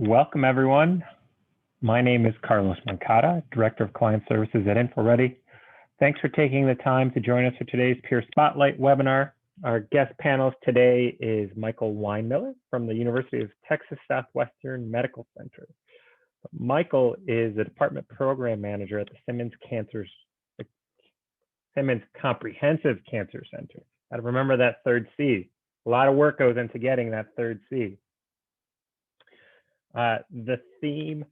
Welcome, everyone. My name is Carlos Mancata, Director of Client Services at InfoReady. Thanks for taking the time to join us for today's Peer Spotlight webinar. Our guest panelist today is Michael Weinmiller from the University of Texas Southwestern Medical Center. Michael is a Department Program Manager at the Simmons Comprehensive Cancer Center. Gotta remember that third C. A lot of work goes into getting that third C. The theme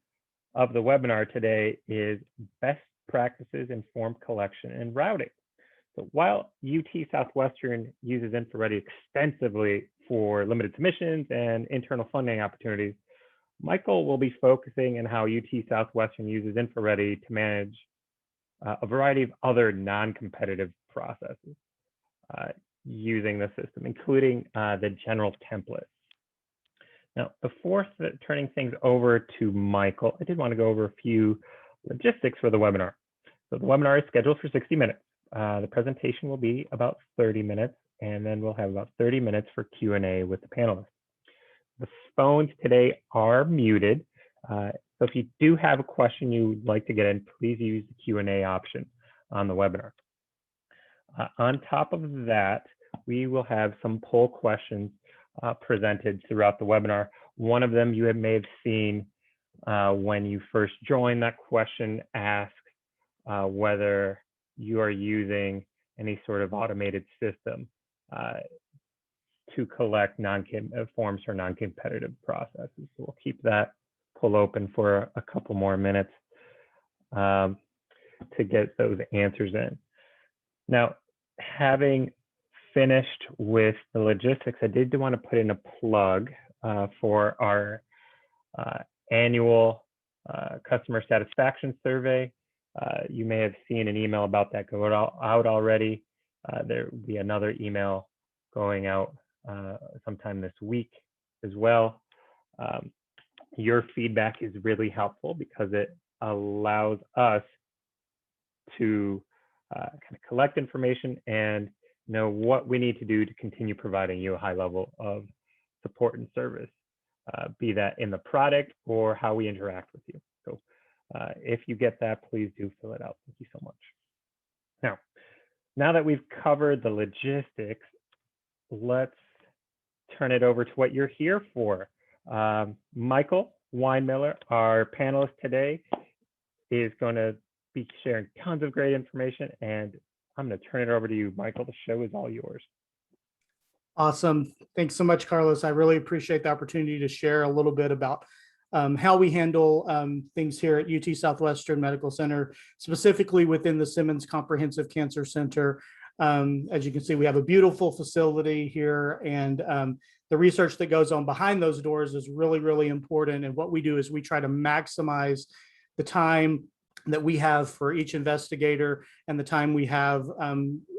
of the webinar today is best practices in form collection and routing. So while UT Southwestern uses InfoReady extensively for limited submissions and internal funding opportunities, Michael will be focusing on how UT Southwestern uses InfoReady to manage a variety of other non-competitive processes using the system, including the general template. Now, before turning things over to Michael, I did want to go over a few logistics for the webinar. So the webinar is scheduled for 60 minutes. The presentation will be about 30 minutes, and then we'll have about 30 minutes for Q&A with the panelists. The phones today are muted. So if you do have a question you'd like to get in, please use the Q&A option on the webinar. On top of that, we will have some poll questions presented throughout the webinar. One of them you may have seen when you first joined. That question asks whether you are using any sort of automated system to collect forms for non-competitive processes. So we'll keep that poll open for a couple more minutes to get those answers in. Now, having finished with the logistics, I did want to put in a plug for our annual customer satisfaction survey. You may have seen an email about that go out already. There will be another email going out sometime this week as well. Your feedback is really helpful because it allows us to kind of collect information and know what we need to do to continue providing you a high level of support and service, be that in the product or how we interact with you. So if you get that, please do fill it out. Thank you so much. Now that we've covered the logistics, let's turn it over to what you're here for. Michael Weinmiller, our panelist today, is going to be sharing tons of great information, and I'm going to turn it over to you, Michael. The show is all yours. Awesome. Thanks so much, Carlos. I really appreciate the opportunity to share a little bit about how we handle things here at UT Southwestern Medical Center, specifically within the Simmons Comprehensive Cancer Center. As you can see, we have a beautiful facility here, and the research that goes on behind those doors is really, really important. And what we do is we try to maximize the time that we have for each investigator and the time we have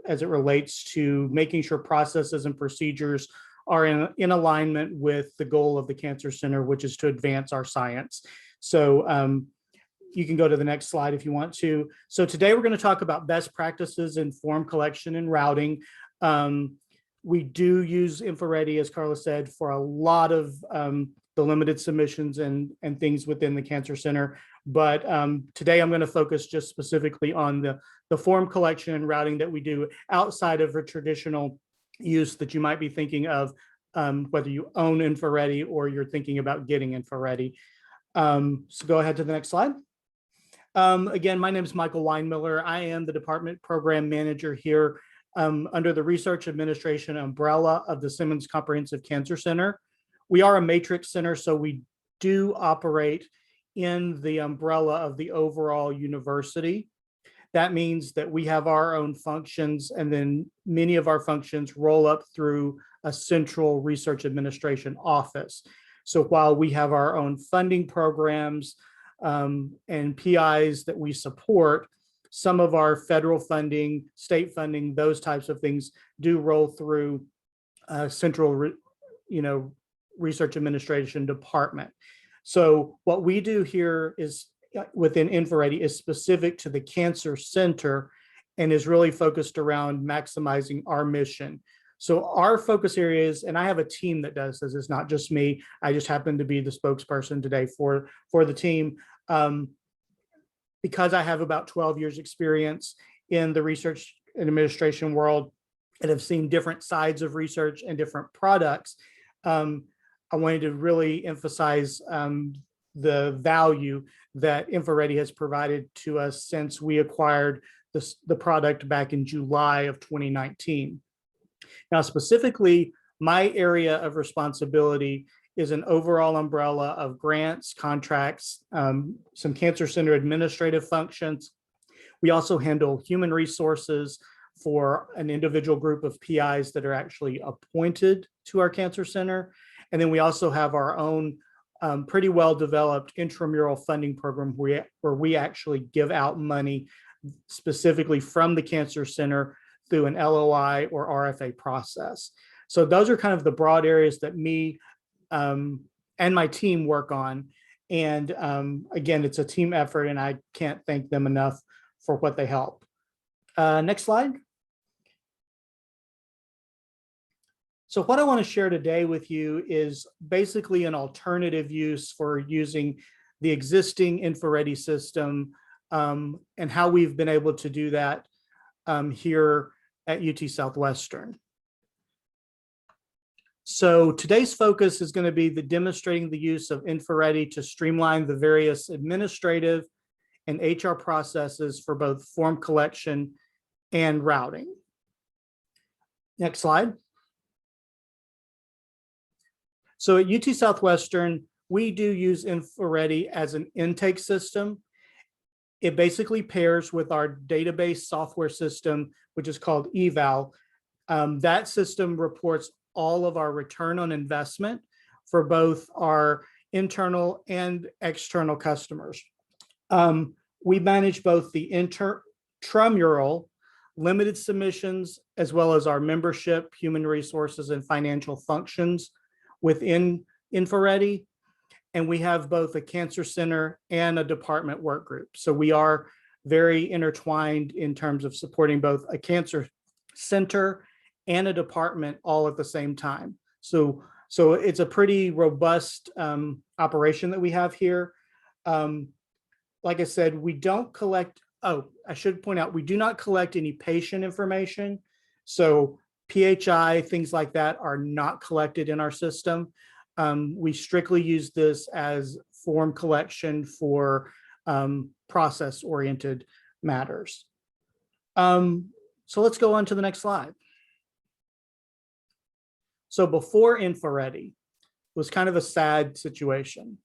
as it relates to making sure processes and procedures are in alignment with the goal of the Cancer Center, which is to advance our science. So you can go to the next slide if you want to. So today we're going to talk about best practices in form collection and routing. We do use InfoReady, as Carlos said, for a lot of the limited submissions and things within the Cancer Center. But today I'm going to focus just specifically on the form collection and routing that we do outside of a traditional use that you might be thinking of, whether you own InfoReady or you're thinking about getting InfoReady. So go ahead to the next slide. Again, my name is Michael Weinmiller. I am the Department Program Manager here under the Research Administration umbrella of the Simmons Comprehensive Cancer Center. We are a matrix center, so we do operate in the umbrella of the overall university. That means that we have our own functions, and then many of our functions roll up through a central research administration office. So while we have our own funding programs and PIs that we support, some of our federal funding, state funding, those types of things do roll through central, research administration department. So what we do here is within InfoReady is specific to the Cancer Center and is really focused around maximizing our mission. So our focus areas, and I have a team that does this, it's not just me. I just happen to be the spokesperson today for the team. Because I have about 12 years experience in the research and administration world and have seen different sides of research and different products, I wanted to really emphasize the value that InfoReady has provided to us since we acquired the product back in July of 2019. Now, specifically, my area of responsibility is an overall umbrella of grants, contracts, some cancer center administrative functions. We also handle human resources for an individual group of PIs that are actually appointed to our cancer center. And then we also have our own pretty well developed intramural funding program where we actually give out money specifically from the cancer center through an LOI or RFA process. So those are kind of the broad areas that me and my team work on. And again, it's a team effort and I can't thank them enough for what they help. Next slide. So what I want to share today with you is basically an alternative use for using the existing InfoReady system and how we've been able to do that here at UT Southwestern. So today's focus is going to be demonstrating the use of InfoReady to streamline the various administrative and HR processes for both form collection and routing. Next slide. So at UT Southwestern, we do use InfoReady as an intake system. It basically pairs with our database software system, which is called eval. That system reports all of our return on investment for both our internal and external customers. We manage both the intramural limited submissions, as well as our membership, human resources, and financial functions within InfoReady. And we have both a cancer center and a department work group. So we are very intertwined in terms of supporting both a cancer center and a department all at the same time. So it's a pretty robust operation that we have here. Like I said, we don't collect, I should point out, we do not collect any patient information. So PHI, things like that are not collected in our system. We strictly use this as form collection for process-oriented matters. So let's go on to the next slide. So before InfoReady was kind of a sad situation.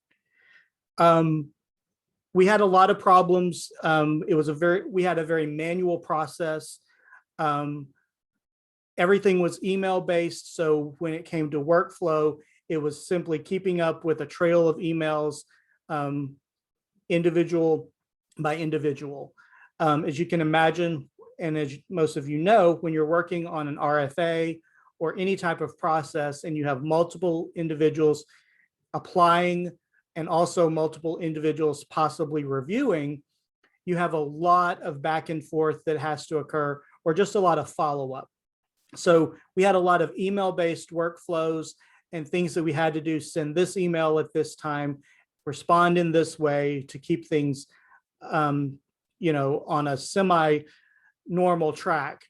We had a lot of problems. We had a very manual process. Everything was email based. So when it came to workflow, it was simply keeping up with a trail of emails, individual by individual. As you can imagine, and as most of you know, when you're working on an RFA or any type of process and you have multiple individuals applying and also multiple individuals possibly reviewing, you have a lot of back and forth that has to occur, or just a lot of follow-up. So we had a lot of email-based workflows and things that we had to do: send this email at this time, respond in this way to keep things, on a semi-normal track.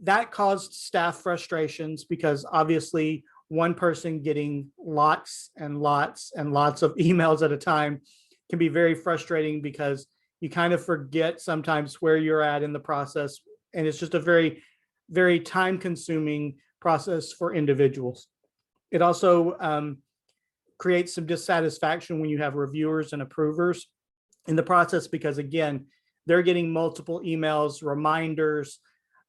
That caused staff frustrations because obviously one person getting lots and lots and lots of emails at a time can be very frustrating because you kind of forget sometimes where you're at in the process. And it's just a very, very time-consuming process for individuals. It also creates some dissatisfaction when you have reviewers and approvers in the process because, again, they're getting multiple emails, reminders.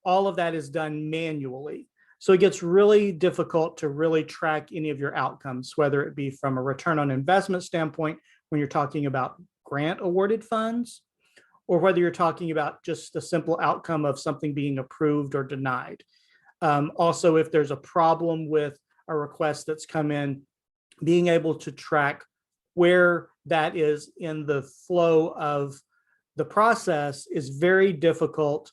All of that is done manually. So it gets really difficult to really track any of your outcomes, whether it be from a return on investment standpoint when you're talking about grant awarded funds, or whether you're talking about just the simple outcome of something being approved or denied. Also, if there's a problem with a request that's come in, being able to track where that is in the flow of the process is very difficult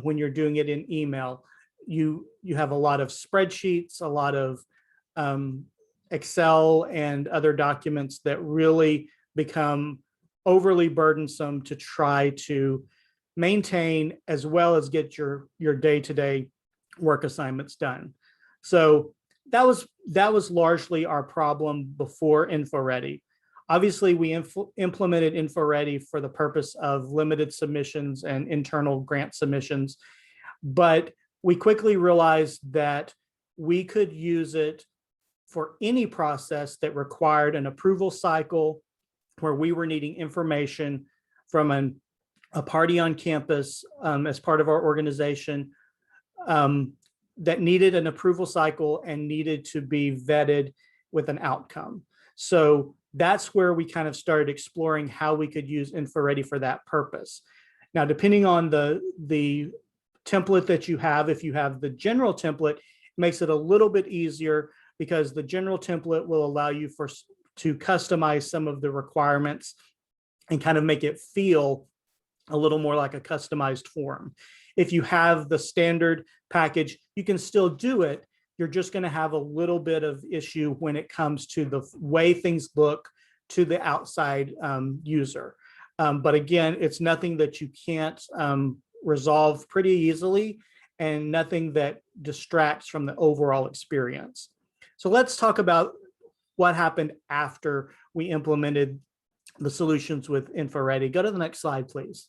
when you're doing it in email. you have a lot of spreadsheets, a lot of Excel and other documents that really become overly burdensome to try to maintain, as well as get your day-to-day work assignments done. So that was largely our problem before InfoReady. Obviously, we implemented InfoReady for the purpose of limited submissions and internal grant submissions, but we quickly realized that we could use it for any process that required an approval cycle, where we were needing information from a party on campus as part of our organization that needed an approval cycle and needed to be vetted with an outcome. So that's where we kind of started exploring how we could use InfoReady for that purpose. Now, depending on the template that you have, if you have the general template, it makes it a little bit easier, because the general template will allow you to customize some of the requirements and kind of make it feel a little more like a customized form. If you have the standard package, you can still do it. You're just going to have a little bit of issue when it comes to the way things look to the outside user. But again, it's nothing that you can't resolve pretty easily, and nothing that distracts from the overall experience. So let's talk about what happened after we implemented the solutions with InfoReady. Go to the next slide, please.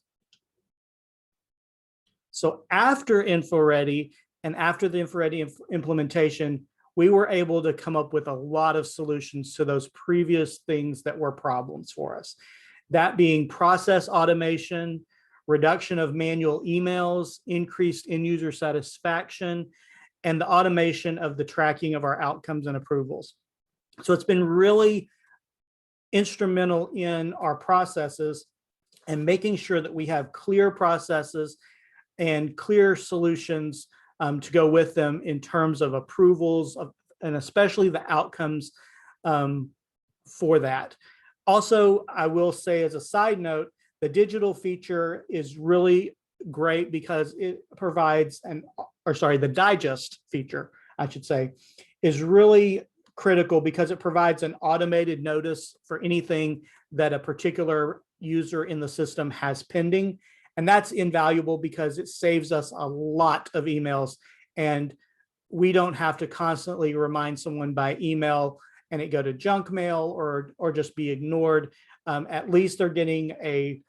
So after InfoReady and after the InfoReady implementation, we were able to come up with a lot of solutions to those previous things that were problems for us. That being process automation, reduction of manual emails, increased end user satisfaction, and the automation of the tracking of our outcomes and approvals. So it's been really instrumental in our processes and making sure that we have clear processes and clear solutions to go with them in terms of approvals and especially the outcomes for that. Also, I will say as a side note, the digital feature is really great because it provides the digest feature, I should say, is really critical because it provides an automated notice for anything that a particular user in the system has pending. And that's invaluable because it saves us a lot of emails, and we don't have to constantly remind someone by email and it go to junk mail or just be ignored. At least they're getting a,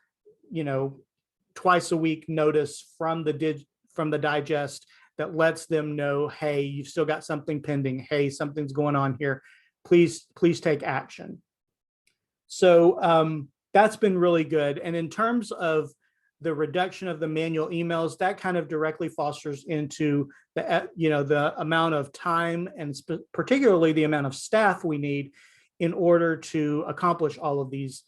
twice a week notice from the digest that lets them know, hey, you've still got something pending. Hey, something's going on here. Please take action. So that's been really good. And in terms of the reduction of the manual emails, that kind of directly fosters into the amount of time and particularly the amount of staff we need in order to accomplish all of these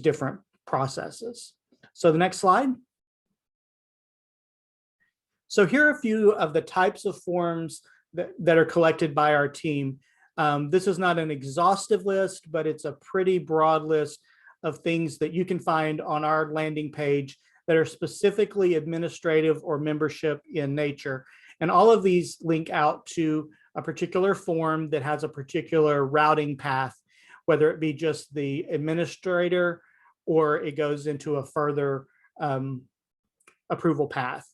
different processes. So the next slide. So here are a few of the types of forms that are collected by our team. This is not an exhaustive list, but it's a pretty broad list of things that you can find on our landing page that are specifically administrative or membership in nature. And all of these link out to a particular form that has a particular routing path, whether it be just the administrator or it goes into a further approval path.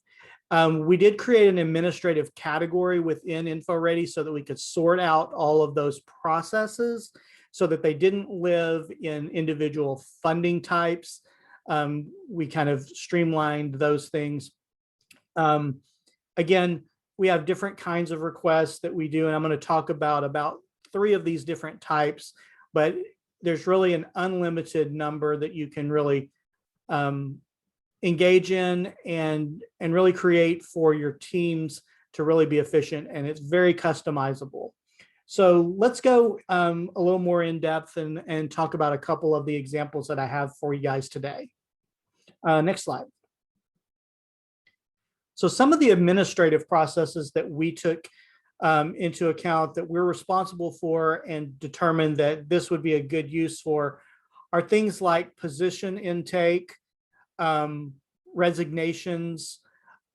We did create an administrative category within InfoReady so that we could sort out all of those processes so that they didn't live in individual funding types. We kind of streamlined those things. Again, we have different kinds of requests that we do, and I'm going to talk about 3 of these different types, but there's really an unlimited number that you can really engage in and really create for your teams to really be efficient, and it's very customizable. So let's go a little more in depth and talk about a couple of the examples that I have for you guys today. Next slide. So some of the administrative processes that we took into account that we're responsible for and determined that this would be a good use for are things like position intake, resignations,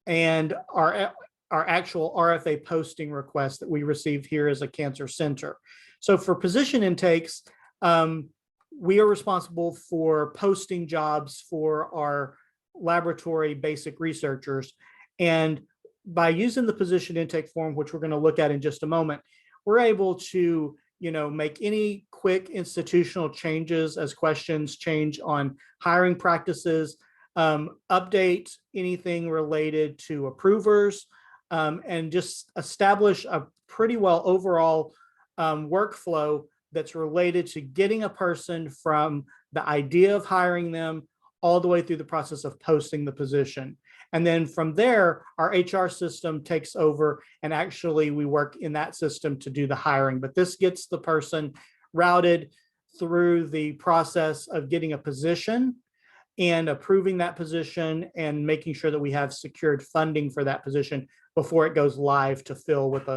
and our our actual RFA posting request that we received here as a cancer center. So for position intakes, we are responsible for posting jobs for our laboratory basic researchers. And by using the position intake form, which we're going to look at in just a moment, we're able to make any quick institutional changes as questions change on hiring practices, update anything related to approvers, and just establish a pretty well overall workflow that's related to getting a person from the idea of hiring them all the way through the process of posting the position. And then from there, our HR system takes over, and actually we work in that system to do the hiring. But this gets the person routed through the process of getting a position and approving that position and making sure that we have secured funding for that position before it goes live to fill with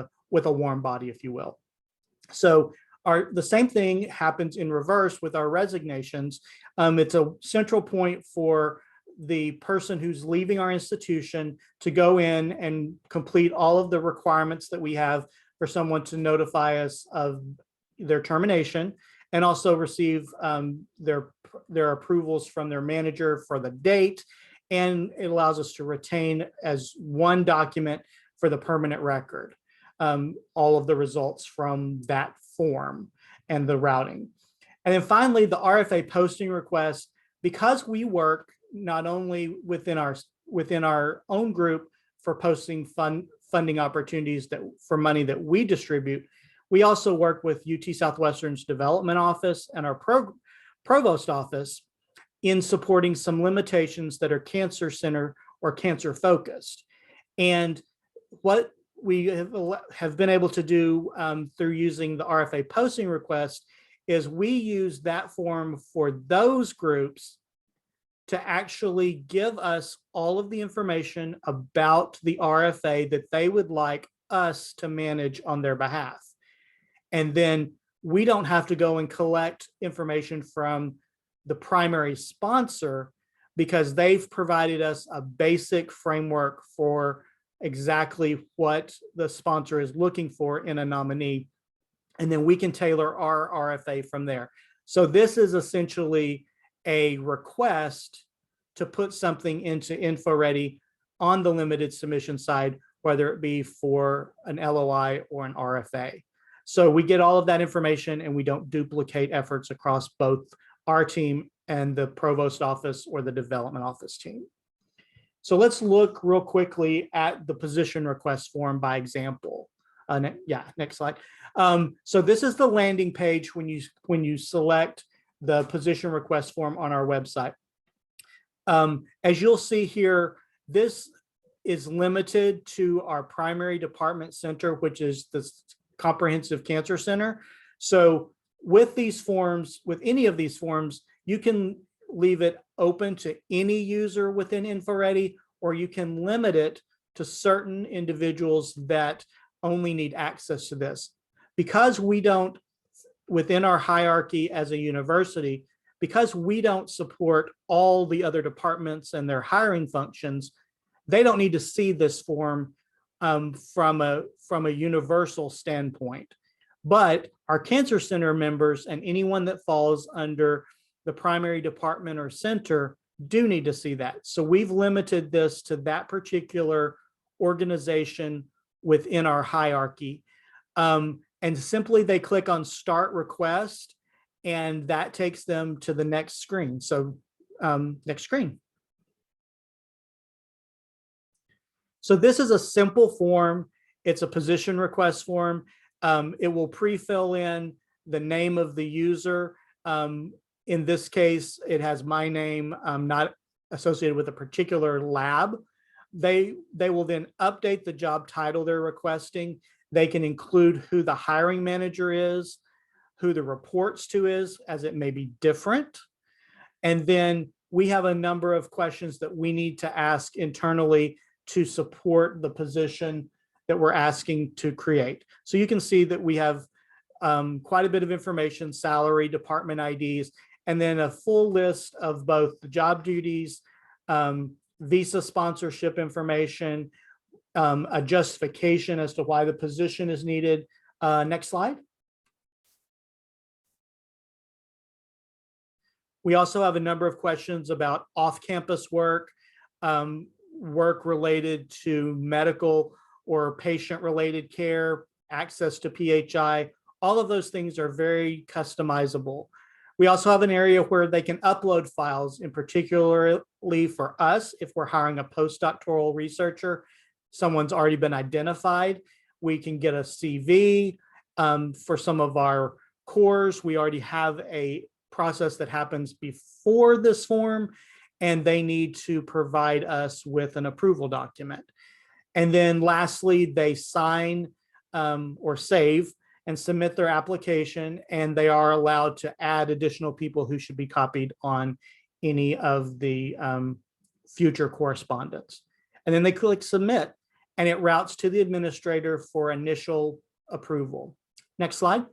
a warm body, if you will. So the same thing happens in reverse with our resignations. It's a central point for the person who's leaving our institution to go in and complete all of the requirements that we have for someone to notify us of their termination, and also receive their approvals from their manager for the date. And it allows us to retain as one document for the permanent record all of the results from that form and the routing. And then finally, the RFA posting request, because we work not only within our own group for posting funding opportunities for money that we distribute, we also work with UT Southwestern's development office and our provost office in supporting some limitations that are cancer center or cancer focused. And what we have been able to do through using the RFA posting request is we use that form for those groups to actually give us all of the information about the RFA that they would like us to manage on their behalf. And then we don't have to go and collect information from the primary sponsor, because they've provided us a basic framework for exactly what the sponsor is looking for in a nominee. And then we can tailor our RFA from there. So this is essentially a request to put something into InfoReady on the limited submission side, whether it be for an LOI or an RFA. So we get all of that information and we don't duplicate efforts across both our team and the provost office or the development office team. So let's look real quickly at the position request form by example. Next slide. So this is the landing page when you select the position request form on our website. As you'll see here, this is limited to our primary department center, which is the Comprehensive Cancer Center. So with these forms, with any of these forms, you can leave it open to any user within InfoReady, or you can limit it to certain individuals that only need access to this. Because we don't, within our hierarchy as a university, because we don't support all the other departments and their hiring functions, they don't need to see this form from a universal standpoint. But our cancer center members and anyone that falls under the primary department or center do need to see that. So we've limited this to that particular organization within our hierarchy. And simply they click on Start Request, and that takes them to the next screen. So next screen. So this is a simple form. It's a position request form. It will pre-fill in the name of the user. In this case, it has my name, not associated with a particular lab. They will then update the job title they're requesting. They can include who the hiring manager is, who the reports to is, as it may be different. And then we have a number of questions that we need to ask internally to support the position that we're asking to create. So you can see that we have quite a bit of information, salary, department IDs, and then a full list of both the job duties, visa sponsorship information, a justification as to why the position is needed. Next slide. We also have a number of questions about off-campus work, work related to medical or patient-related care, access to PHI. All of those things are very customizable. We also have an area where they can upload files, in particularly for us, if we're hiring a postdoctoral researcher, someone's already been identified. We can get a CV. For some of our cores, we already have a process that happens before this form, and they need to provide us with an approval document. And then lastly, they sign or save and submit their application, and they are allowed to add additional people who should be copied on any of the future correspondence. And then they click submit, and it routes to the administrator for initial approval. Next slide.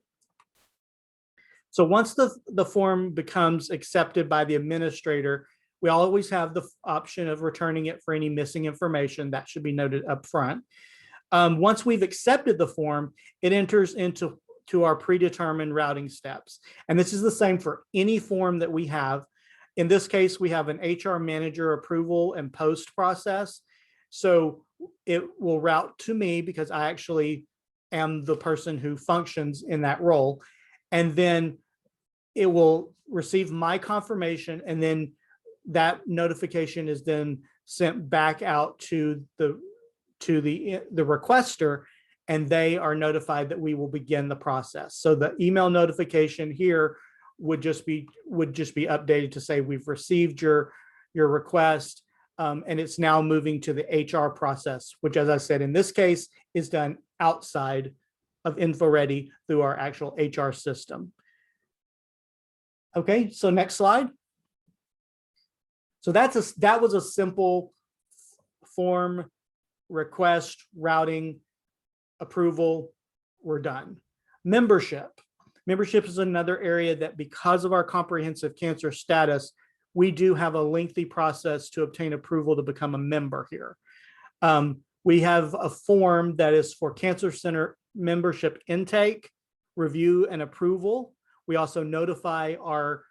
So once the form becomes accepted by the administrator, we always have the option of returning it for any missing information. That should be noted up front. Once we've accepted the form, it enters into our predetermined routing steps. And this is the same for any form that we have. In this case, we have an HR manager approval and post process. So it will route to me because I actually am the person who functions in that role. And then it will receive my confirmation, and then that notification is then sent back out to the requester, and they are notified that we will begin the process. So the email notification here would just be updated to say we've received your request, and it's now moving to the HR process, which, as I said, in this case is done outside of InfoReady through our actual HR system. Okay, so next slide. So that was a simple form, request, routing, approval. We're done. Membership. Membership is another area that, because of our comprehensive cancer status, we do have a lengthy process to obtain approval to become a member here. We have a form that is for Cancer Center membership intake, review, and approval. We also notify our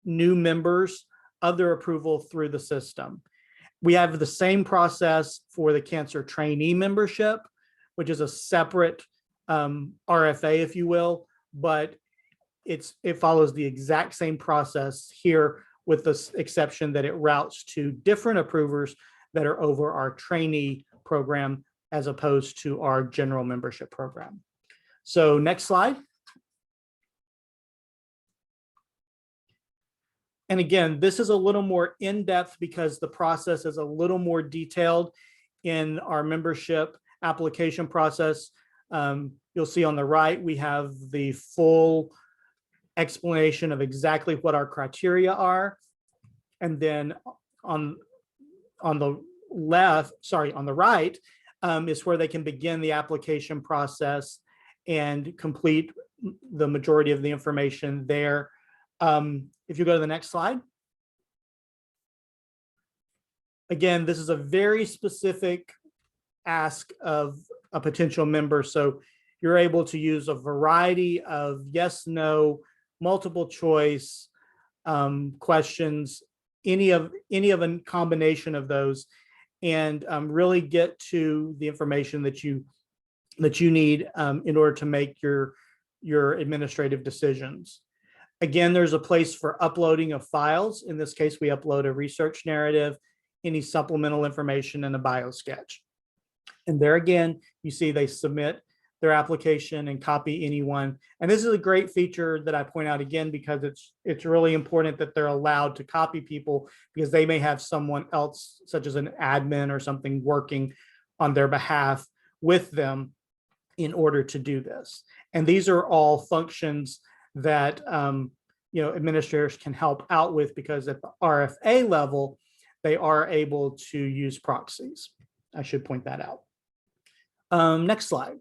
new members of their approval through the system. We have the same process for the cancer trainee membership, which is a separate RFA, if you will, but it follows the exact same process here, with the exception that it routes to different approvers that are over our trainee program as opposed to our general membership program. So next slide. And again, this is a little more in-depth because the process is a little more detailed in our membership application process. You'll see on the right, we have the full explanation of exactly what our criteria are. And then on the right is where they can begin the application process and complete the majority of the information there. If you go to the next slide. Again, this is a very specific ask of a potential member. So you're able to use a variety of yes, no, multiple choice questions, any of a combination of those, and really get to the information that you need in order to make your administrative decisions. Again, there's a place for uploading of files. In this case, we upload a research narrative, any supplemental information, and a biosketch. And there again, you see they submit their application and copy anyone. And this is a great feature that I point out again, because it's really important that they're allowed to copy people, because they may have someone else, such as an admin or something, working on their behalf with them in order to do this. And these are all functions that administrators can help out with, because at the RFA level, they are able to use proxies. I should point that out. Next slide.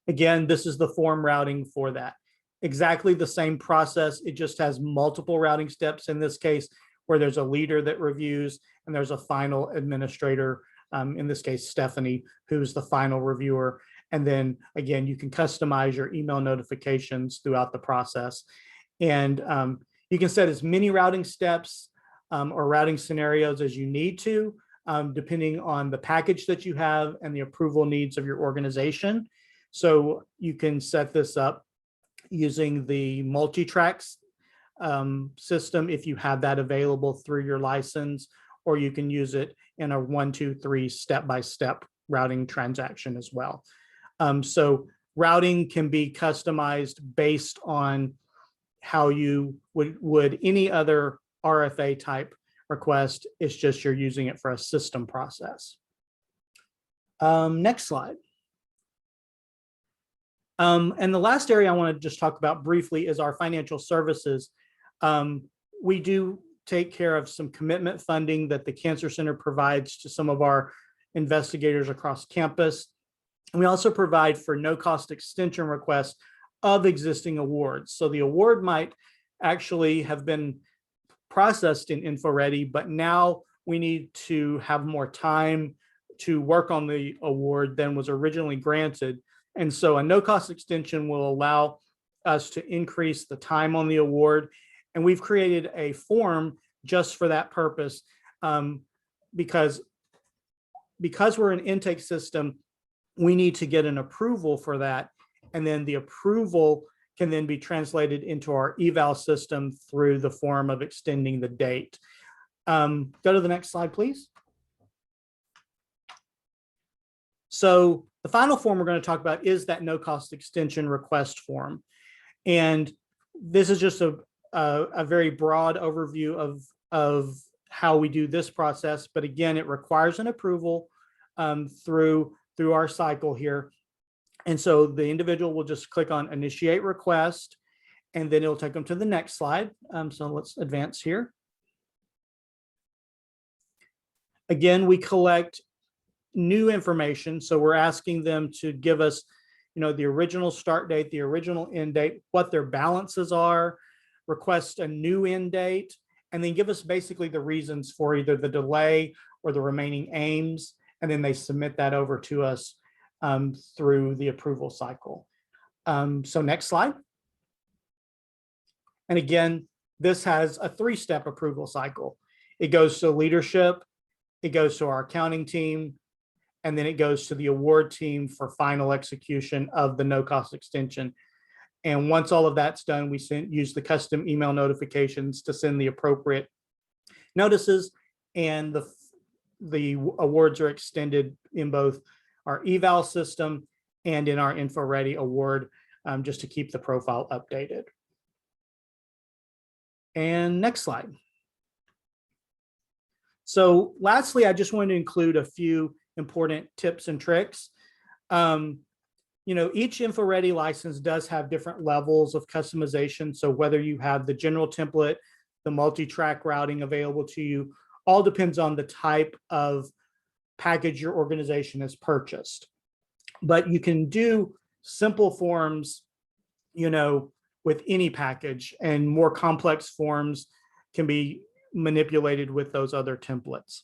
Again, this is the form routing for that. Exactly the same process. It just has multiple routing steps. In this case, where there's a leader that reviews and there's a final administrator, in this case, Stephanie, who's the final reviewer. And then again, you can customize your email notifications throughout the process. And you can set as many routing steps or routing scenarios as you need to, depending on the package that you have and the approval needs of your organization. So you can set this up using the multi-tracks system if you have that available through your license, or you can use it in a 1, 2, 3 step-by-step routing transaction as well. So routing can be customized based on how you would any other RFA type request. It's just you're using it for a system process. Next slide. And the last area I want to just talk about briefly is our financial services. We do take care of some commitment funding that the Cancer Center provides to some of our investigators across campus. And we also provide for no-cost extension requests of existing awards. So the award might actually have been processed in InfoReady, but now we need to have more time to work on the award than was originally granted. And so a no-cost extension will allow us to increase the time on the award. And we've created a form just for that purpose, because we're an intake system, we need to get an approval for that. And then the approval can then be translated into our eval system through the form of extending the date. Go to the next slide, please. So the final form we're going to talk about is that no-cost extension request form. And this is just a very broad overview of how we do this process. But again, it requires an approval through our cycle here. And so the individual will just click on initiate request, and then it'll take them to the next slide. So let's advance here. Again, we collect new information. So we're asking them to give us, the original start date, the original end date, what their balances are, request a new end date, and then give us basically the reasons for either the delay or the remaining aims. And then they submit that over to us through the approval cycle. So next slide. And again, this has a 3-step approval cycle. It goes to leadership, it goes to our accounting team, and then it goes to the award team for final execution of the no-cost extension. And once all of that's done, we use the custom email notifications to send the appropriate notices, and the awards are extended in both our eval system and in our InfoReady award, just to keep the profile updated. And next slide. So lastly, I just wanted to include a few important tips and tricks. Each InfoReady license does have different levels of customization. So whether you have the general template, the multi-track routing available to you, all depends on the type of package your organization has purchased. But you can do simple forms, with any package, and more complex forms can be manipulated with those other templates.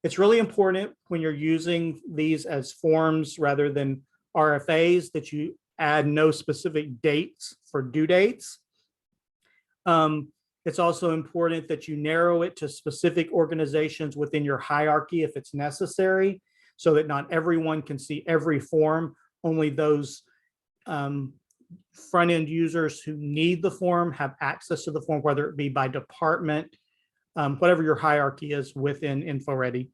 It's really important when you're using these as forms rather than RFAs that you add no specific dates for due dates. It's also important that you narrow it to specific organizations within your hierarchy if it's necessary, so that not everyone can see every form. Only those front-end users who need the form have access to the form, whether it be by department, whatever your hierarchy is within InfoReady.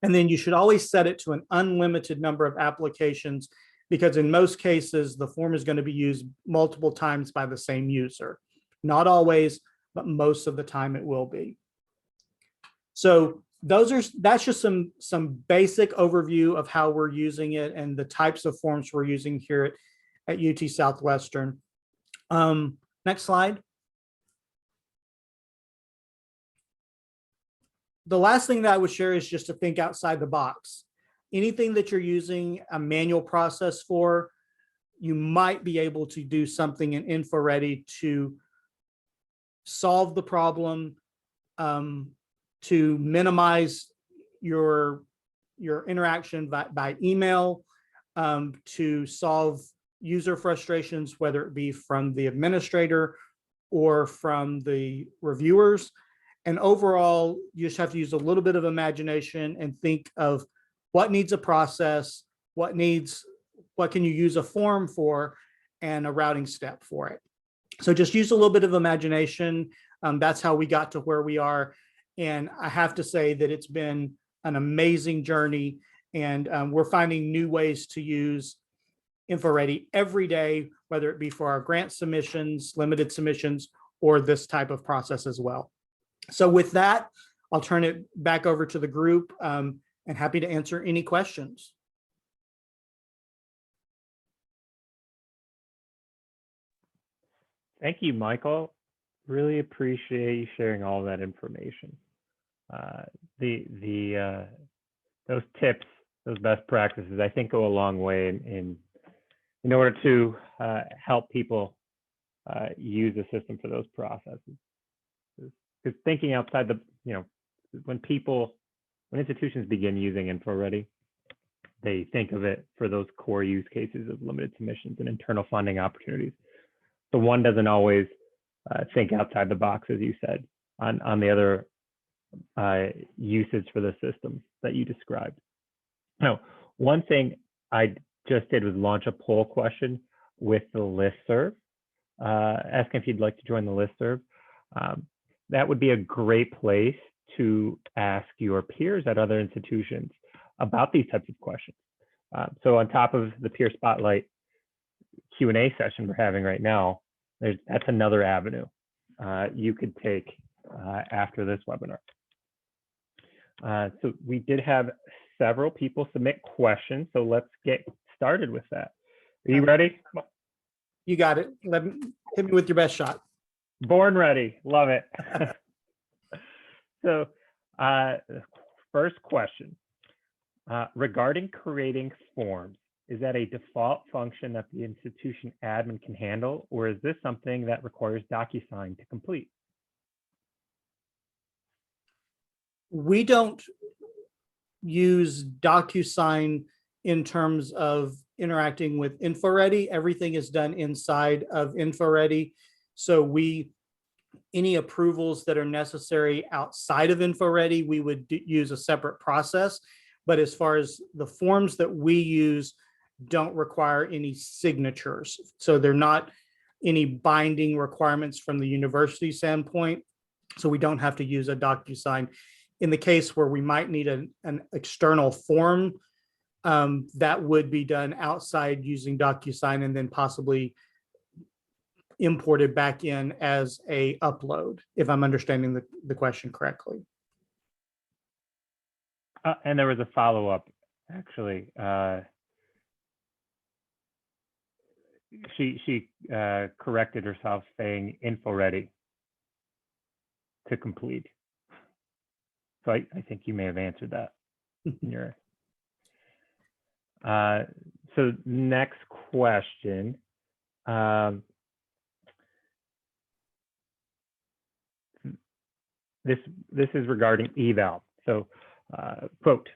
And then you should always set it to an unlimited number of applications, because in most cases, the form is going to be used multiple times by the same user. Not always, but most of the time it will be. So that's just some basic overview of how we're using it and the types of forms we're using here at UT Southwestern. Next slide. The last thing that I would share is just to think outside the box. Anything that you're using a manual process for, you might be able to do something in InfoReady to solve the problem, to minimize your interaction by email, to solve user frustrations, whether it be from the administrator or from the reviewers. And overall, you just have to use a little bit of imagination and think of what needs a process, what can you use a form for, and a routing step for it. So just use a little bit of imagination. That's how we got to where we are. And I have to say that it's been an amazing journey, and we're finding new ways to use InfoReady every day, whether it be for our grant submissions, limited submissions, or this type of process as well. So with that, I'll turn it back over to the group, and happy to answer any questions. Thank you, Michael. Really appreciate you sharing all that information. Those tips, those best practices, I think go a long way in order to help people use the system for those processes. Because thinking outside the, when institutions begin using InfoReady, they think of it for those core use cases of limited submissions and internal funding opportunities. So one doesn't always think outside the box, as you said, on the other uses for the system that you described. Now, one thing I just did was launch a poll question with the listserv, asking if you'd like to join the listserv. That would be a great place to ask your peers at other institutions about these types of questions. So on top of the peer spotlight Q&A session we're having right now, that's another avenue you could take after this webinar. So we did have several people submit questions, so let's get started with that. Are you ready? You got it. Hit me with your best shot. Born ready. Love it. So first question, regarding creating forms, is that a default function that the institution admin can handle, or is this something that requires DocuSign to complete? We don't use DocuSign in terms of interacting with InfoReady. Everything is done inside of InfoReady. So any approvals that are necessary outside of InfoReady, we would use a separate process. But as far as the forms that we use, don't require any signatures. So they're not any binding requirements from the university standpoint. So we don't have to use a DocuSign. In the case where we might need an external form, that would be done outside using DocuSign and then possibly imported back in as a upload, if I'm understanding the question correctly. And there was a follow-up, actually. She corrected herself, saying InfoReady to complete. So I think you may have answered that. So next question. This is regarding eval. So quote,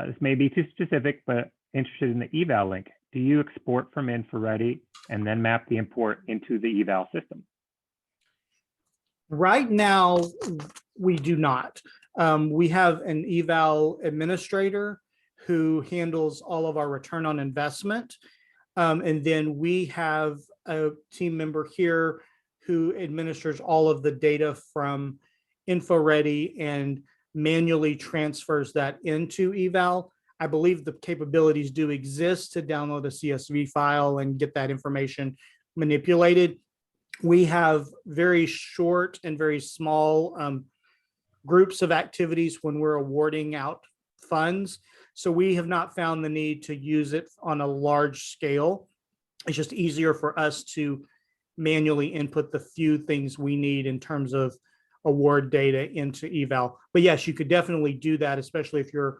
this may be too specific, but interested in the eval link. Do you export from InfoReady and then map the import into the eval system? Right now, we do not. We have an eval administrator who handles all of our return on investment. And then we have a team member here who administers all of the data from InfoReady and manually transfers that into eval. I believe the capabilities do exist to download a CSV file and get that information manipulated. We have very short and very small groups of activities when we're awarding out funds. So we have not found the need to use it on a large scale. It's just easier for us to manually input the few things we need in terms of award data into eval. But yes, you could definitely do that, especially if you're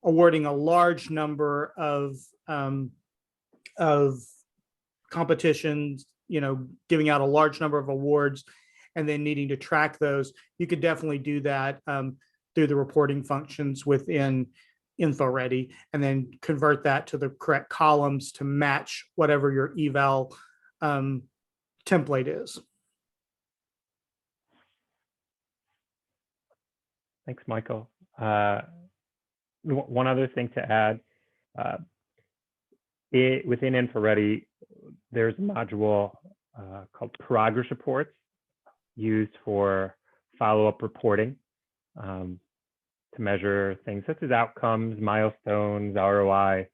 awarding a large number of competitions, giving out a large number of awards, and then needing to track those, you could definitely do that through the reporting functions within InfoReady, and then convert that to the correct columns to match whatever your eval template is. Thanks, Michael. One other thing to add, within InfoReady, there's a module called progress reports used for follow-up reporting to measure things such as outcomes, milestones, ROI.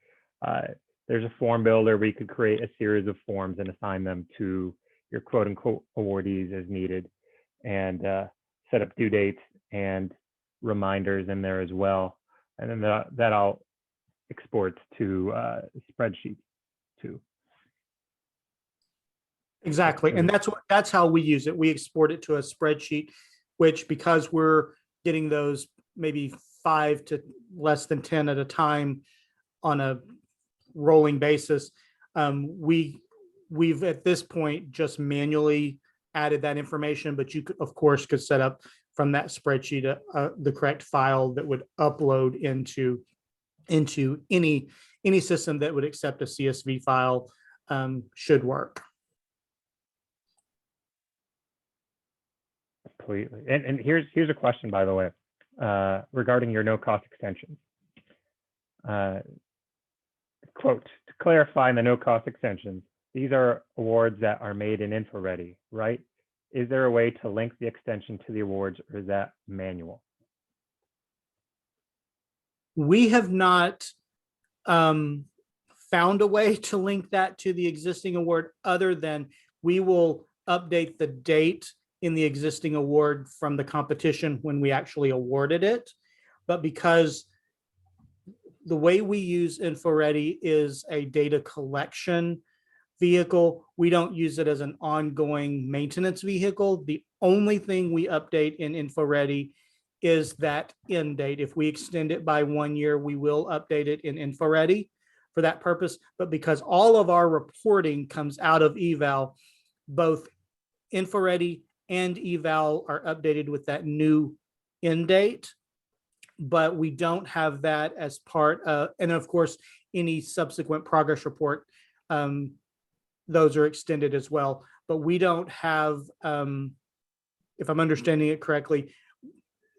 There's a form builder where you could create a series of forms and assign them to your quote unquote awardees as needed, and set up due dates and reminders in there as well. And then that all exports to spreadsheets too. Exactly. And that's how we use it. We export it to a spreadsheet, which, because we're getting those maybe 5 to less than 10 at a time on a rolling basis, we've at this point just manually added that information, but you could, of course, could set up from that spreadsheet the correct file that would upload into any system that would accept a CSV file. Should work. Completely. And here's a question, by the way, regarding your no-cost extensions. Quote, to clarify the no-cost extensions, these are awards that are made in InfoReady, right? Is there a way to link the extension to the awards, or is that manual? We have not found a way to link that to the existing award, other than we will update the date in the existing award from the competition when we actually awarded it. But because the way we use InfoReady is a data collection vehicle, we don't use it as an ongoing maintenance vehicle. The only thing we update in InfoReady is that end date. If we extend it by 1 year, we will update it in InfoReady for that purpose. But because all of our reporting comes out of eval, both InfoReady and eval are updated with that new end date, but we don't have that as part of, and of course, any subsequent progress report, those are extended as well. But we don't have, if I'm understanding it correctly,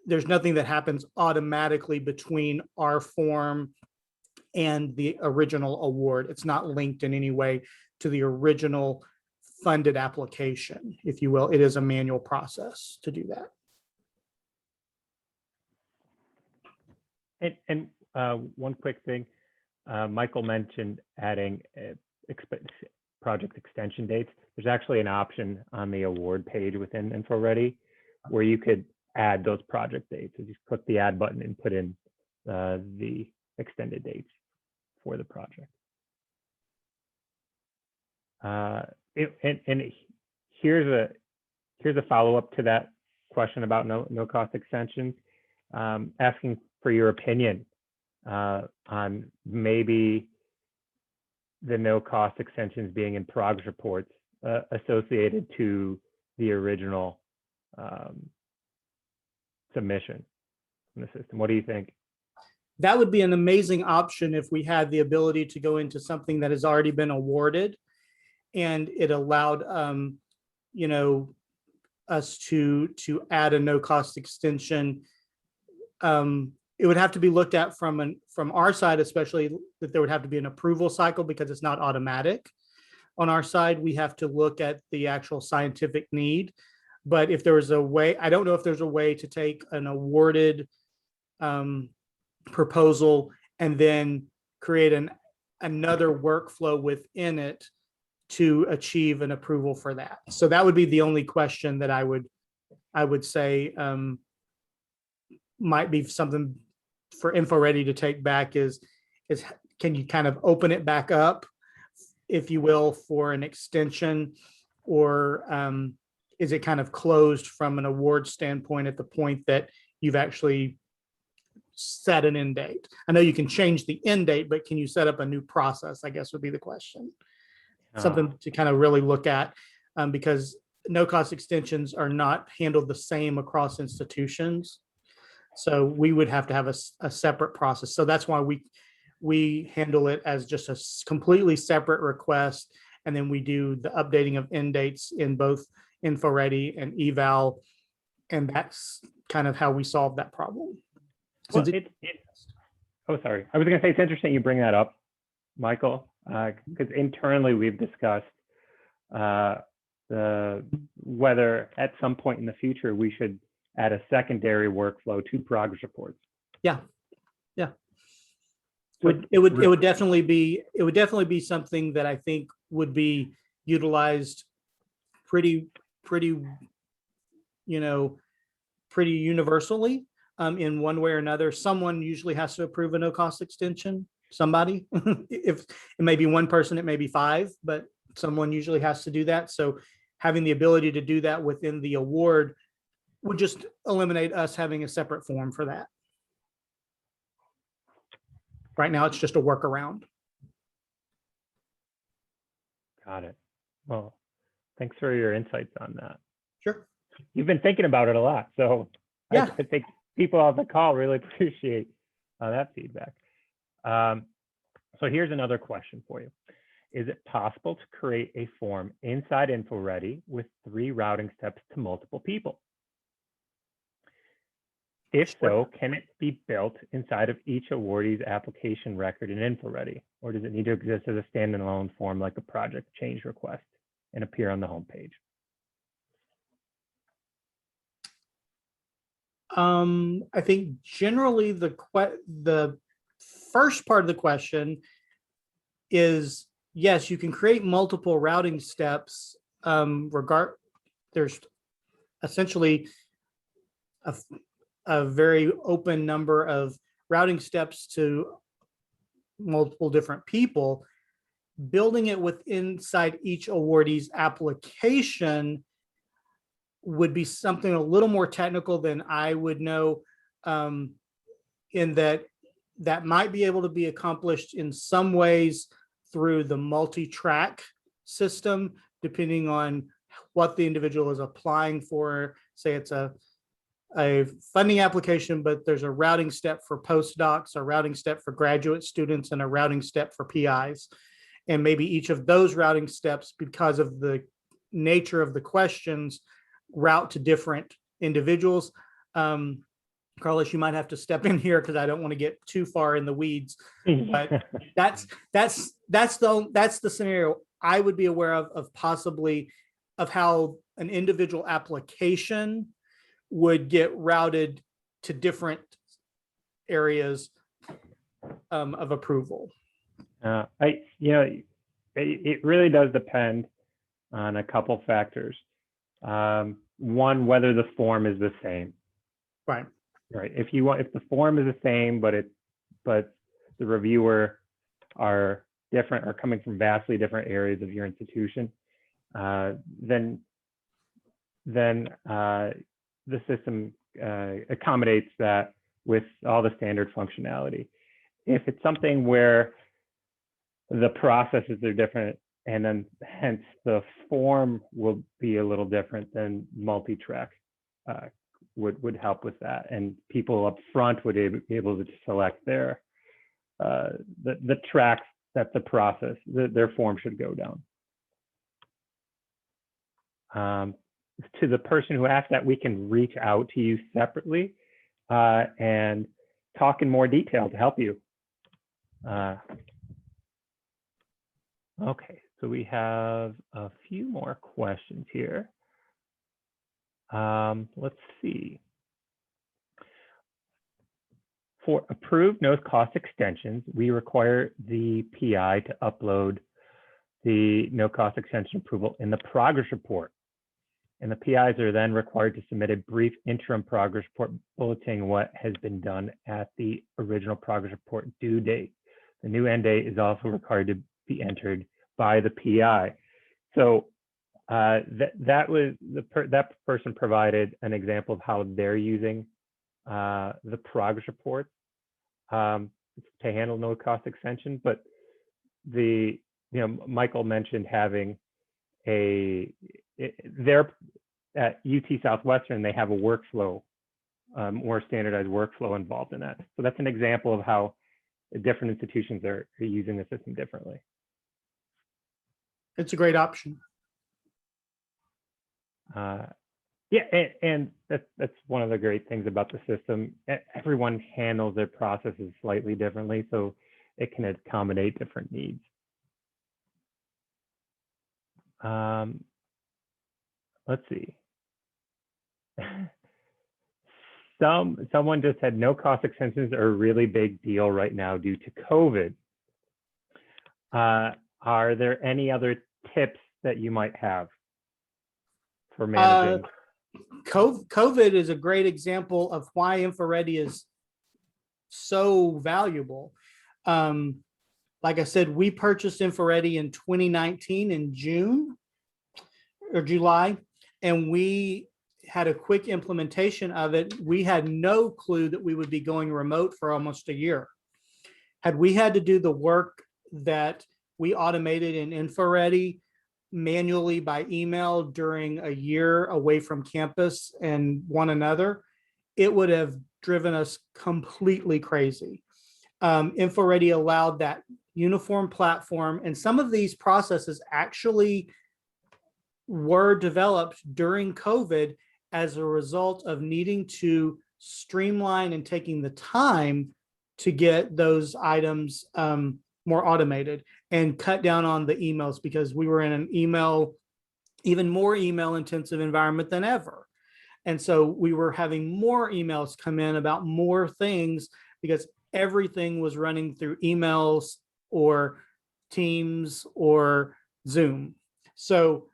there's nothing that happens automatically between our form and the original award. It's not linked in any way to the original funded application, if you will. It is a manual process to do that. And one quick thing, Michael mentioned adding project extension dates. There's actually an option on the award page within InfoReady where you could add those project dates. So just click the add button and put in the extended dates for the project. And here's a follow-up to that question about no cost extensions, asking for your opinion on maybe the no cost extensions being in progress reports associated to the original submission in the system. What do you think? That would be an amazing option if we had the ability to go into something that has already been awarded, and it allowed us to add a no cost extension. It would have to be looked at from our side, especially that there would have to be an approval cycle because it's not automatic. On our side, we have to look at the actual scientific need. But if there was a way, I don't know if there's a way to take an awarded proposal and then create another workflow within it to achieve an approval for that. So that would be the only question that I would say might be something for InfoReady to take back is can you kind of open it back up, if you will, for an extension, or is it kind of closed from an award standpoint at the point that you've actually set an end date? I know you can change the end date, but can you set up a new process, I guess would be the question. Something to kind of really look at, because no-cost extensions are not handled the same across institutions. So we would have to have a separate process. So that's why we handle it as just a completely separate request. And then we do the updating of end dates in both InfoReady and eval. And that's kind of how we solve that problem. Well, oh, sorry. I was going to say it's interesting you bring that up, Michael, because internally we've discussed whether at some point in the future we should add a secondary workflow to progress reports. Yeah. So it would definitely be something that I think would be utilized pretty universally in one way or another. Someone usually has to approve a no-cost extension. Somebody, if it may be one person, it may be five, but someone usually has to do that. So having the ability to do that within the award would just eliminate us having a separate form for that. Right now, it's just a workaround. Got it. Well, thanks for your insights on that. Sure. You've been thinking about it a lot, so yeah, I think people on the call really appreciate that feedback. So here's another question for you. Is it possible to create a form inside InfoReady with 3 routing steps to multiple people? If so, can it be built inside of each awardee's application record in InfoReady, or does it need to exist as a standalone form like a project change request and appear on the homepage? I think generally the first part of the question is yes, you can create multiple routing steps. There's essentially a very open number of routing steps to multiple different people. Building it inside each awardee's application would be something a little more technical than I would know, in that might be able to be accomplished in some ways through the multi-track system, depending on what the individual is applying for. Say it's a funding application, but there's a routing step for postdocs, a routing step for graduate students, and a routing step for PIs. And maybe each of those routing steps, because of the nature of the questions, route to different individuals. Carlos, you might have to step in here because I don't want to get too far in the weeds, but that's the scenario I would be aware of possibly, of how an individual application would get routed to different areas of approval. It really does depend on a couple factors. One, whether the form is the same. Right. If the form is the same, but the reviewer are different or coming from vastly different areas of your institution, then the system accommodates that with all the standard functionality. If it's something where the processes are different and then hence the form will be a little different, then multi-track would help with that, and people up front would be able to select their the tracks that the process their form should go down. To the person who asked that, we can reach out to you separately and talk in more detail to help you. Okay, so we have a few more questions here. Let's see. For approved no-cost extensions, we require the PI to upload the no-cost extension approval in the progress report. And the PIs are then required to submit a brief interim progress report bulleting what has been done at the original progress report due date. The new end date is also required to be entered by the PI. So that person provided an example of how they're using the progress report to handle no cost extension. But Michael mentioned having they're at UT Southwestern, they have a workflow, more standardized workflow involved in that. So that's an example of how different institutions are using the system differently. It's a great option. Yeah, and that's one of the great things about the system. Everyone handles their processes slightly differently, so it can accommodate different needs. Let's see. Someone just said no cost extensions are a really big deal right now due to COVID. Are there any other tips that you might have for managing? COVID is a great example of why InfoReady is so valuable. Like I said, we purchased InfoReady in 2019 in June or July, and we had a quick implementation of it. We had no clue that we would be going remote for almost a year. Had we had to do the work that we automated in InfoReady manually by email during a year away from campus and one another, it would have driven us completely crazy. InfoReady allowed that uniform platform, and some of these processes actually were developed during COVID as a result of needing to streamline and taking the time to get those items more automated and cut down on the emails, because we were in an even more email intensive environment than ever. And so we were having more emails come in about more things because everything was running through emails or Teams or Zoom. So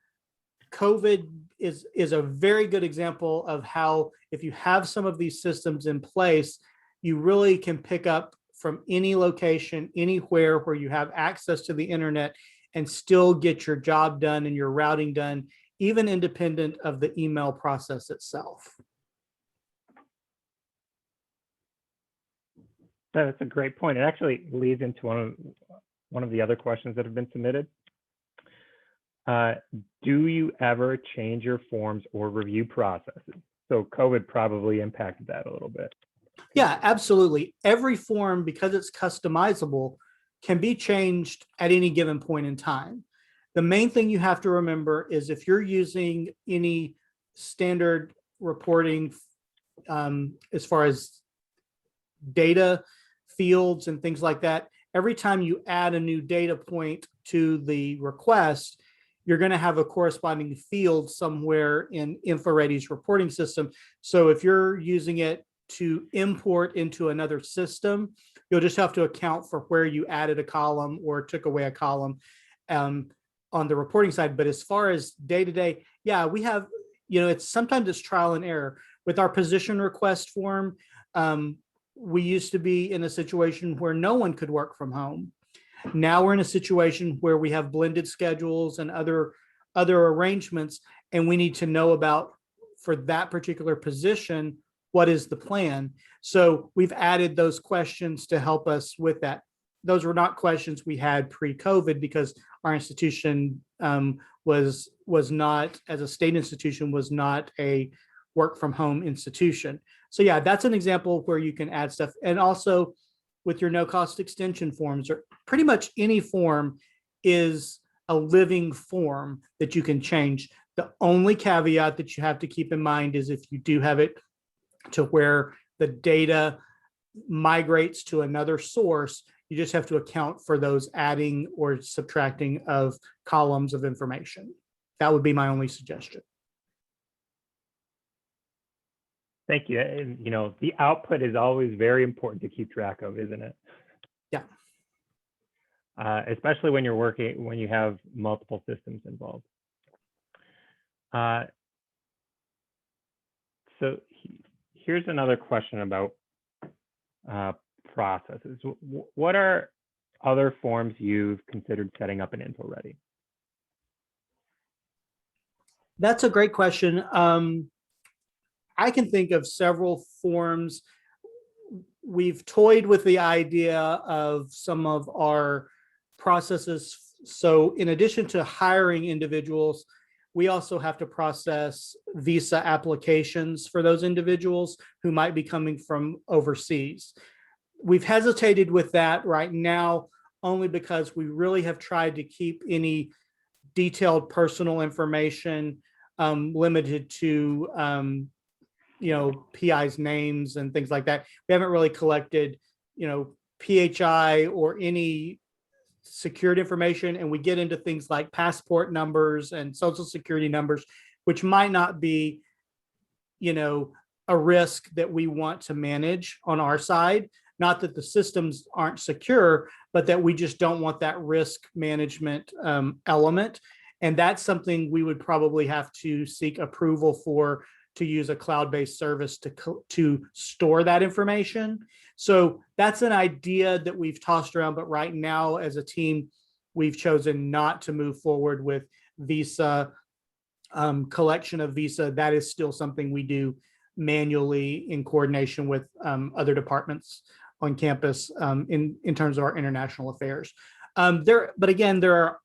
COVID is a very good example of how, if you have some of these systems in place, you really can pick up from any location, anywhere where you have access to the internet, and still get your job done and your routing done, even independent of the email process itself. That's a great point. It actually leads into one of the other questions that have been submitted. Do you ever change your forms or review processes? So COVID probably impacted that a little bit. Yeah, absolutely. Every form, because it's customizable, can be changed at any given point in time. The main thing you have to remember is if you're using any standard reporting as far as data fields and things like that, every time you add a new data point to the request, you're going to have a corresponding field somewhere in InfoReady's reporting system. So if you're using it to import into another system, you'll just have to account for where you added a column or took away a column on the reporting side. But as far as day-to-day, yeah, we have, sometimes it's trial and error. With our position request form, we used to be in a situation where no one could work from home. Now we're in a situation where we have blended schedules and other arrangements, and we need to know about, for that particular position, what is the plan. So we've added those questions to help us with that. Those were not questions we had pre-COVID because our institution was not, as a state institution, was not a work from home institution. So yeah, that's an example where you can add stuff. And also with your no cost extension forms, or pretty much any form is a living form that you can change. The only caveat that you have to keep in mind is if you do have it to where the data migrates to another source, you just have to account for those adding or subtracting of columns of information. That would be my only suggestion. Thank you. And, the output is always very important to keep track of, isn't it? Yeah. Especially when you have multiple systems involved. So here's another question about processes. What are other forms you've considered setting up in InfoReady? That's a great question. I can think of several forms. We've toyed with the idea of some of our processes So in addition to hiring individuals, we also have to process visa applications for those individuals who might be coming from overseas. We've hesitated with that right now only because we really have tried to keep any detailed personal information limited to PI's names and things like that. We haven't really collected PHI or any secured information, and we get into things like passport numbers and social security numbers, which might not be a risk that we want to manage on our side. Not that the systems aren't secure, but that we just don't want that risk management element. And that's something we would probably have to seek approval for, to use a cloud-based service to store that information. So that's an idea that we've tossed around, but right now as a team, we've chosen not to move forward with visa collection of visa. That is still something we do manually in coordination with other departments on campus in terms of our international affairs. But again, there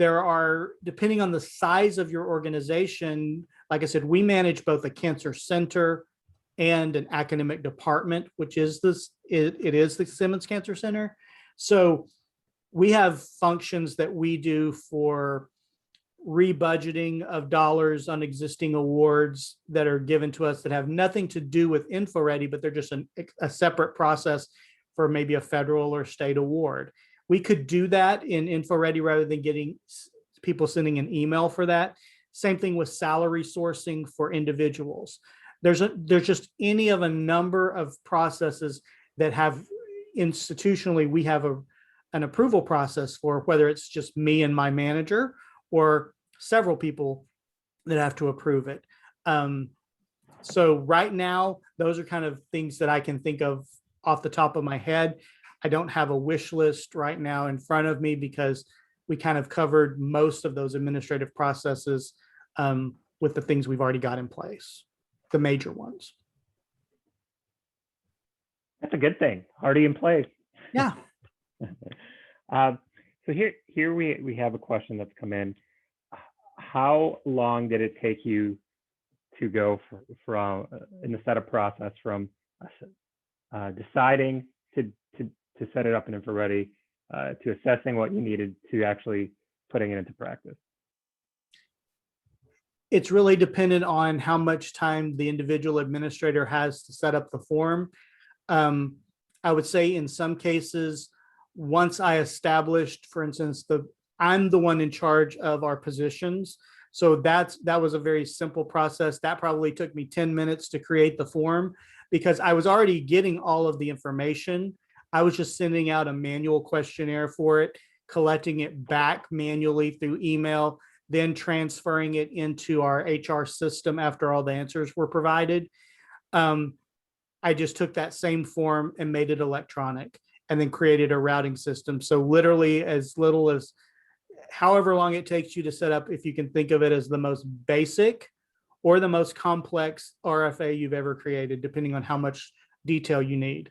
are, depending on the size of your organization, like I said, we manage both a cancer center and an academic department, which is it is the Simmons Cancer Center. So we have functions that we do for rebudgeting of dollars on existing awards that are given to us that have nothing to do with InfoReady, but they're just a separate process for maybe a federal or state award. We could do that in InfoReady rather than getting people sending an email for that. Same thing with salary sourcing for individuals. There's just any of a number of processes that have institutionally, we have an approval process for, whether it's just me and my manager or several people that have to approve it. So right now, those are kind of things that I can think of off the top of my head. I don't have a wish list right now in front of me because we kind of covered most of those administrative processes with the things we've already got in place, the major ones. That's a good thing. Already in place. Yeah. So here we have a question that's come in. How long did it take you to go from in the setup process from deciding to set it up in InfoReady to assessing what you needed to actually putting it into practice? It's really dependent on how much time the individual administrator has to set up the form. I would say in some cases, once I established, for instance, I'm the one in charge of our positions. So that was a very simple process. That probably took me 10 minutes to create the form because I was already getting all of the information. I was just sending out a manual questionnaire for it, collecting it back manually through email, then transferring it into our HR system after all the answers were provided. I just took that same form and made it electronic and then created a routing system. So literally as little as however long it takes you to set up, if you can think of it as the most basic or the most complex RFA you've ever created, depending on how much detail you need.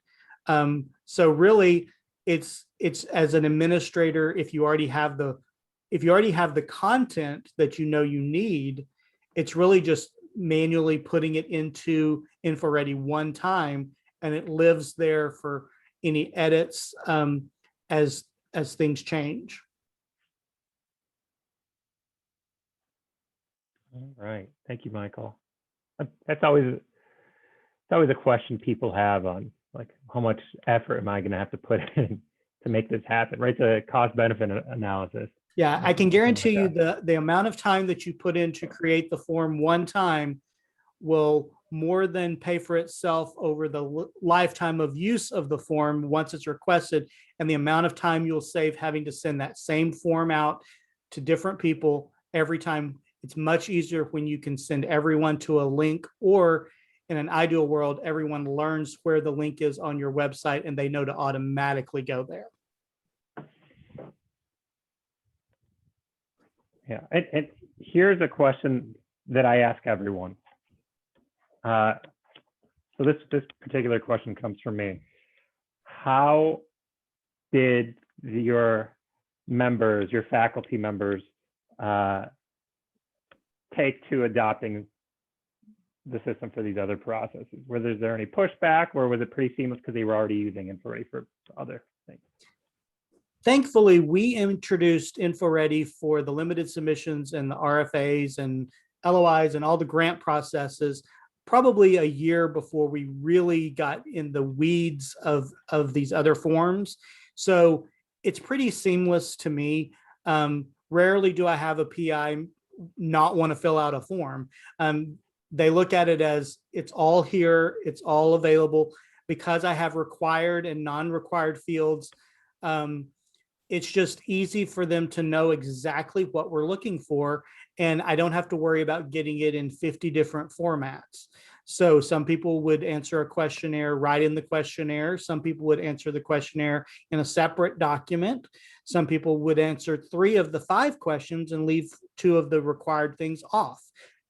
So really it's as an administrator, if you already have the content that you need, it's really just manually putting it into InfoReady one time, and it lives there for any edits as things change. All right, thank you, Michael. That's always a question people have on, like, how much effort am I going to have to put in to make this happen, right? The cost benefit analysis. Yeah, I can guarantee you the amount of time that you put in to create the form one time will more than pay for itself over the lifetime of use of the form once it's requested, and the amount of time you'll save having to send that same form out to different people every time. It's much easier when you can send everyone to a link, or in an ideal world, everyone learns where the link is on your website and they know to automatically go there. Yeah, and here's a question that I ask everyone. So this particular question comes from me. How did your members, your faculty members, take to adopting the system for these other processes? Was there any pushback, or was it pretty seamless because they were already using InfoReady for other things? Thankfully, we introduced InfoReady for the limited submissions and the RFAs and LOIs and all the grant processes probably a year before we really got in the weeds of these other forms. So it's pretty seamless to me. Rarely do I have a PI not want to fill out a form. They look at it as it's all here, it's all available. Because I have required and non-required fields, it's just easy for them to know exactly what we're looking for. And I don't have to worry about getting it in 50 different formats. So some people would answer a questionnaire right in the questionnaire. Some people would answer the questionnaire in a separate document. Some people would answer 3 of the 5 questions and leave 2 of the required things off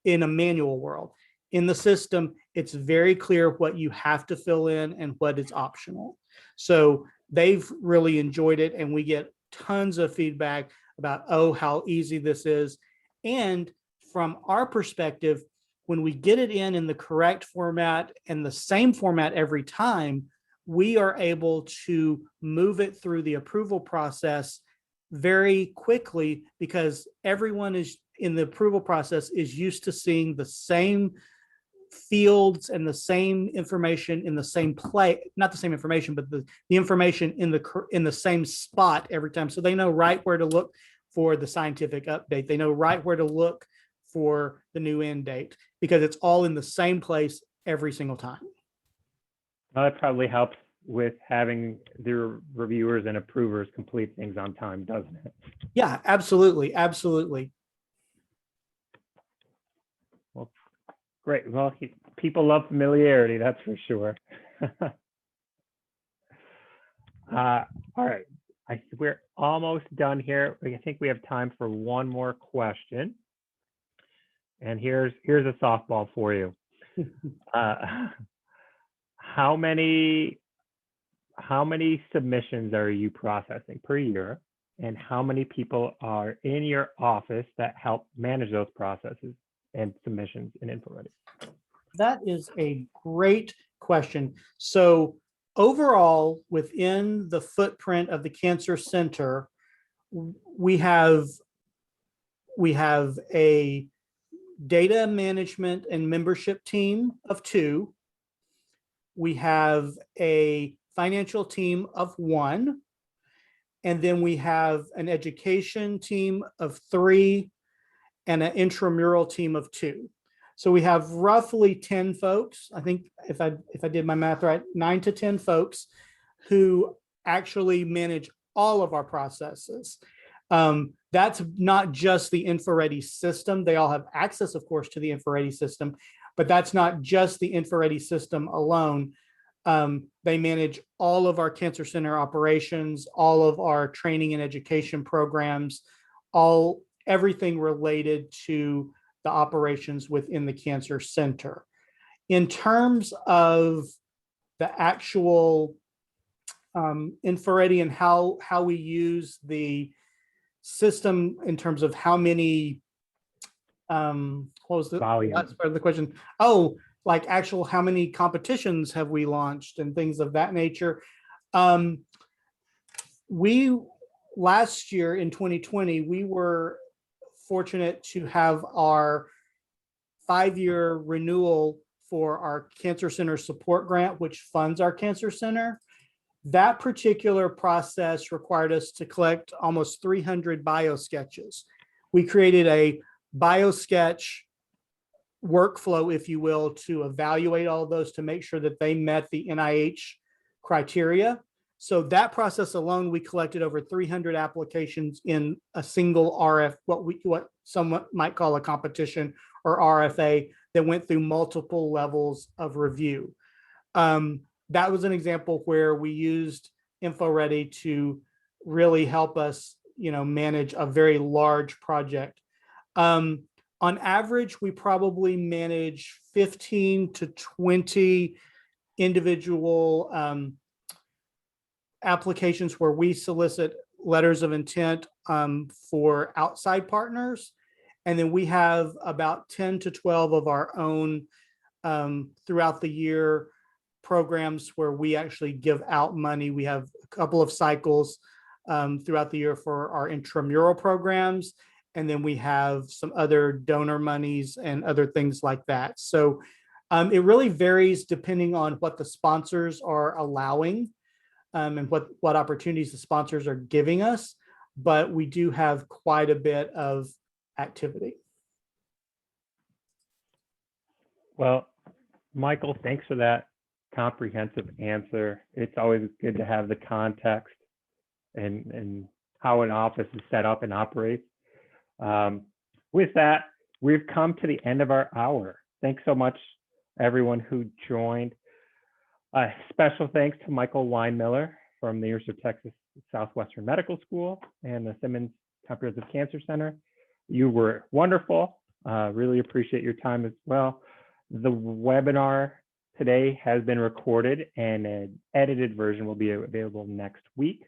in a manual world. In the system, it's very clear what you have to fill in and what is optional. So they've really enjoyed it, and we get tons of feedback about, oh, how easy this is. And from our perspective, when we get it in the correct format and the same format every time, we are able to move it through the approval process very quickly, because everyone is in the approval process is used to seeing the same fields and the same information in the same place, not the same information, but the information in the same spot every time. So they know right where to look for the scientific update. They know right where to look for the new end date, because it's all in the same place every single time. Well, that probably helps with having the reviewers and approvers complete things on time, doesn't it? Yeah, absolutely. Absolutely. Well, great. Well, people love familiarity, that's for sure. All right. We're almost done here. I think we have time for one more question. And here's a softball for you. How many submissions are you processing per year, and how many people are in your office that help manage those processes and submissions in InfoReady? That is a great question. So overall, within the footprint of the Cancer Center, we have a data management and membership team of 2. We have a financial team of 1. And then we have an education team of 3 and an intramural team of 2. So we have roughly 10 folks. I think if I did my math right, 9 to 10 folks who actually manage all of our processes. That's not just the InfoReady system. They all have access, of course, to the InfoReady system, but that's not just the InfoReady system alone. They manage all of our Cancer Center operations, all of our training and education programs, everything related to the operations within the Cancer Center. In terms of the actual InfoReady and how we use the system in terms of how many, what was the Volume. last part of the question? Oh, like actual how many competitions have we launched and things of that nature. We last year in 2020, we were fortunate to have our 5-year renewal for our Cancer Center support grant, which funds our Cancer Center. That particular process required us to collect almost 300 biosketches. We created a biosketch workflow, if you will, to evaluate all of those to make sure that they met the NIH criteria. So that process alone, we collected over 300 applications in a single what someone might call a competition or RFA that went through multiple levels of review. That was an example where we used InfoReady to really help us, manage a very large project. On average, we probably manage 15 to 20 individual applications where we solicit letters of intent for outside partners. And then we have about 10 to 12 of our own throughout the year programs where we actually give out money. We have a couple of cycles throughout the year for our intramural programs. And then we have some other donor monies and other things like that. So it really varies depending on what the sponsors are allowing and what opportunities the sponsors are giving us. But we do have quite a bit of activity. Well, Michael, thanks for that comprehensive answer. It's always good to have the context and how an office is set up and operates. With that, we've come to the end of our hour. Thanks so much, everyone who joined. Special thanks to Michael Weinmiller from the University of Texas Southwestern Medical School and the Simmons Comprehensive Cancer Center. You were wonderful. Really appreciate your time as well. The webinar today has been recorded and an edited version will be available next week.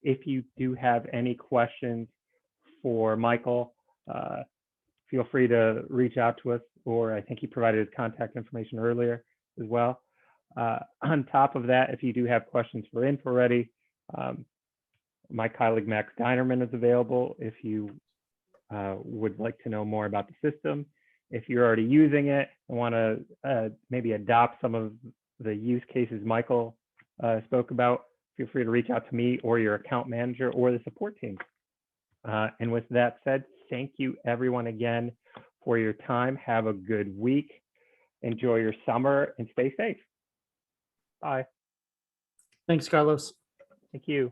If you do have any questions for Michael, feel free to reach out to us, or I think he provided his contact information earlier as well. On top of that, if you do have questions for InfoReady, my colleague Max Dinerman is available if you would like to know more about the system. If you're already using it and want to maybe adopt some of the use cases Michael spoke about, feel free to reach out to me or your account manager or the support team. And with that said, thank you everyone again for your time. Have a good week. Enjoy your summer and stay safe. Bye. Thanks, Carlos. Thank you.